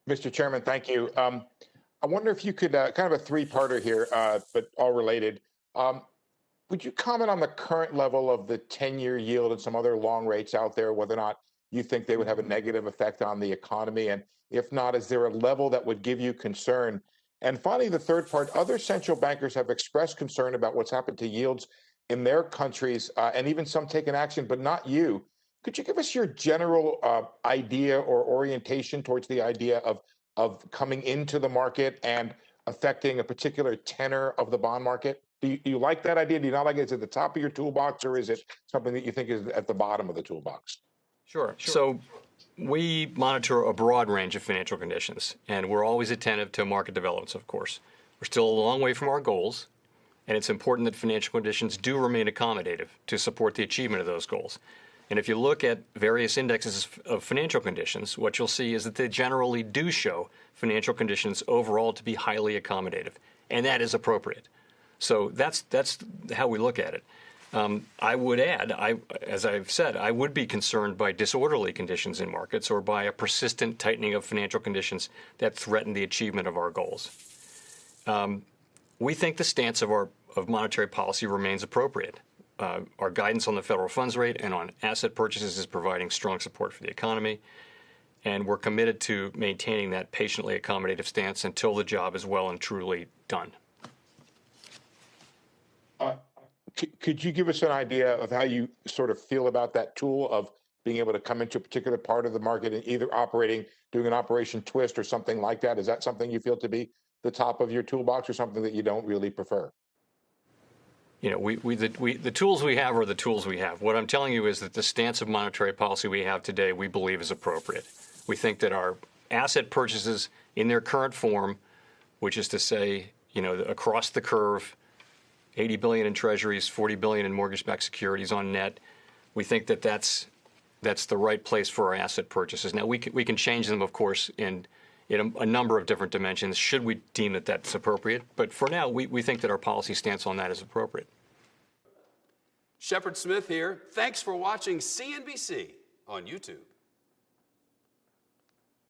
Mr. Chairman, thank you. I wonder if you could, kind of a three-parter here, but all related. Um, would you comment on the current level of the 10-year yield and some other long rates out there, whether or not you think they would have a negative effect on the economy? And if not, is there a level that would give you concern? And finally, the third part, other central bankers have expressed concern about what's happened to yields in their countries, and even some taken action, but not you. Could you give us your general idea or orientation towards the idea of coming into the market and affecting a particular tenor of the bond market? Do you like that idea? Do you not like it? Is it at the top of your toolbox, or is it something that you think is at the bottom of the toolbox? Sure. So we monitor a broad range of financial conditions, and we're always attentive to market developments, of course. We're still a long way from our goals, and it's important that financial conditions do remain accommodative to support the achievement of those goals. And if you look at various indexes of financial conditions, what you'll see is that they generally do show financial conditions overall to be highly accommodative, and that is appropriate. So that's how we look at it. I would add, as I've said, I would be concerned by disorderly conditions in markets or by a persistent tightening of financial conditions that threaten the achievement of our goals. We think the stance of monetary policy remains appropriate. Our guidance on the federal funds rate and on asset purchases is providing strong support for the economy, and we're committed to maintaining that patiently accommodative stance until the job is well and truly done. Could you give us an idea of how you sort of feel about that tool of being able to come into a particular part of the market and either doing an operation twist or something like that? Is that something you feel to be the top of your toolbox, or something that you don't really prefer? You know, the tools we have are the tools we have. What I'm telling you is that the stance of monetary policy we have today, we believe, is appropriate. We think that our asset purchases in their current form, which is to say, you know, across the curve, 80 billion in treasuries, 40 billion in mortgage-backed securities on net, we think that that's the right place for our asset purchases. Now, we can change them, of course, in a number of different dimensions, should we deem that that's appropriate. But for now, we think that our policy stance on that is appropriate. Shepard Smith here. Thanks for watching CNBC on YouTube.